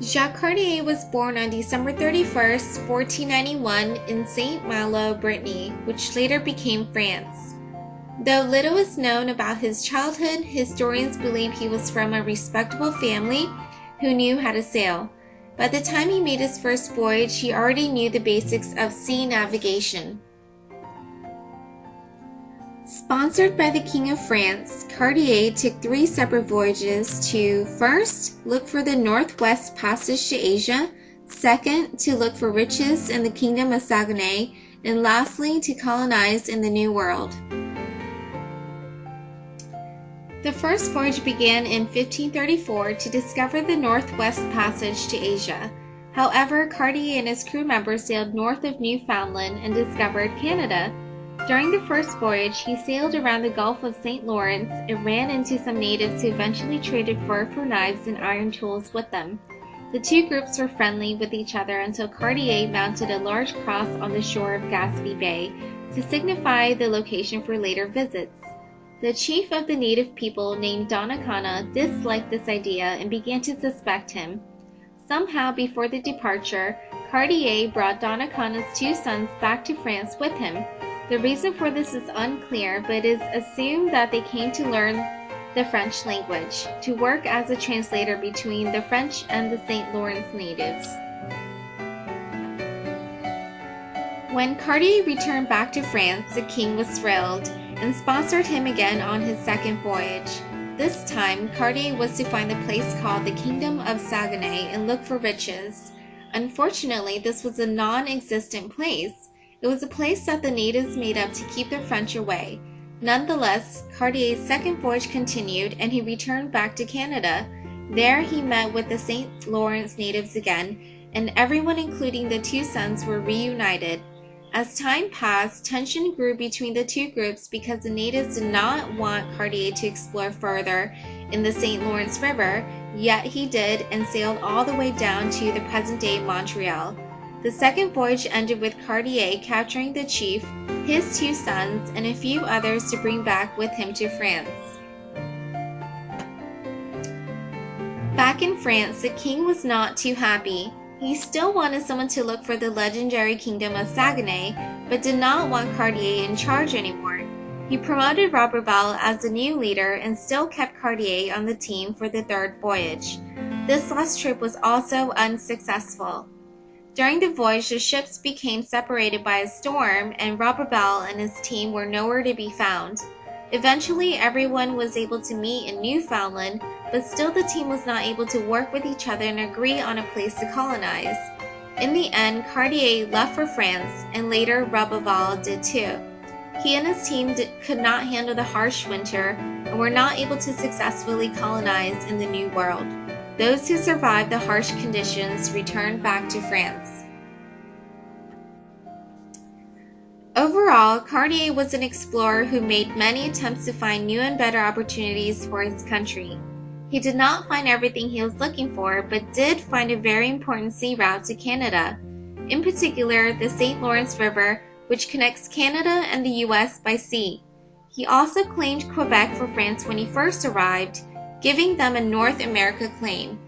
Jacques Cartier was born on December 31st, 1491 in Saint-Malo, Brittany, which later became France. Though little is known about his childhood, historians believe he was from a respectable family who knew how to sail. By the time he made his first voyage, he already knew the basics of sea navigation. Sponsored by the King of France, Cartier took 3 separate voyages to, first, look for the Northwest Passage to Asia, second, to look for riches in the Kingdom of Saguenay, and lastly, to colonize in the New World. The first voyage began in 1534 to discover the Northwest Passage to Asia. However, Cartier and his crew members sailed north of Newfoundland and discovered Canada. During the first voyage, he sailed around the Gulf of St. Lawrence and ran into some natives who eventually traded fur for knives and iron tools with them. The two groups were friendly with each other until Cartier mounted a large cross on the shore of Gaspé Bay to signify the location for later visits. The chief of the native people, named Donnacona, disliked this idea and began to suspect him. Somehow, before the departure, Cartier brought Donnacona's 2 sons back to France with him. The reason for this is unclear, but it is assumed that they came to learn the French language, to work as a translator between the French and the St. Lawrence natives. When Cartier returned back to France, the king was thrilled and sponsored him again on his second voyage. This time, Cartier was to find the place called the Kingdom of Saguenay and look for riches. Unfortunately, this was a non-existent place. It was a place that the natives made up to keep the French away. Nonetheless, Cartier's second voyage continued and he returned back to Canada. There he met with the St. Lawrence natives again, and everyone including the 2 sons were reunited. As time passed, tension grew between the 2 groups because the natives did not want Cartier to explore further in the St. Lawrence River, yet he did and sailed all the way down to the present-day Montreal. The second voyage ended with Cartier capturing the chief, his 2 sons, and a few others to bring back with him to France. Back in France, the king was not too happy. He still wanted someone to look for the legendary Kingdom of Saguenay, but did not want Cartier in charge anymore. He promoted Roberval as the new leader and still kept Cartier on the team for the third voyage. This last trip was also unsuccessful. During the voyage, the ships became separated by a storm, and Roberval and his team were nowhere to be found. Eventually, everyone was able to meet in Newfoundland, but still the team was not able to work with each other and agree on a place to colonize. In the end, Cartier left for France, and later Roberval did too. He and his team could not handle the harsh winter and were not able to successfully colonize in the New World. Those who survived the harsh conditions returned back to France. Overall, Cartier was an explorer who made many attempts to find new and better opportunities for his country. He did not find everything he was looking for, but did find a very important sea route to Canada. In particular, the St. Lawrence River, which connects Canada and the US by sea. He also claimed Quebec for France when he first arrived, giving them a North America claim.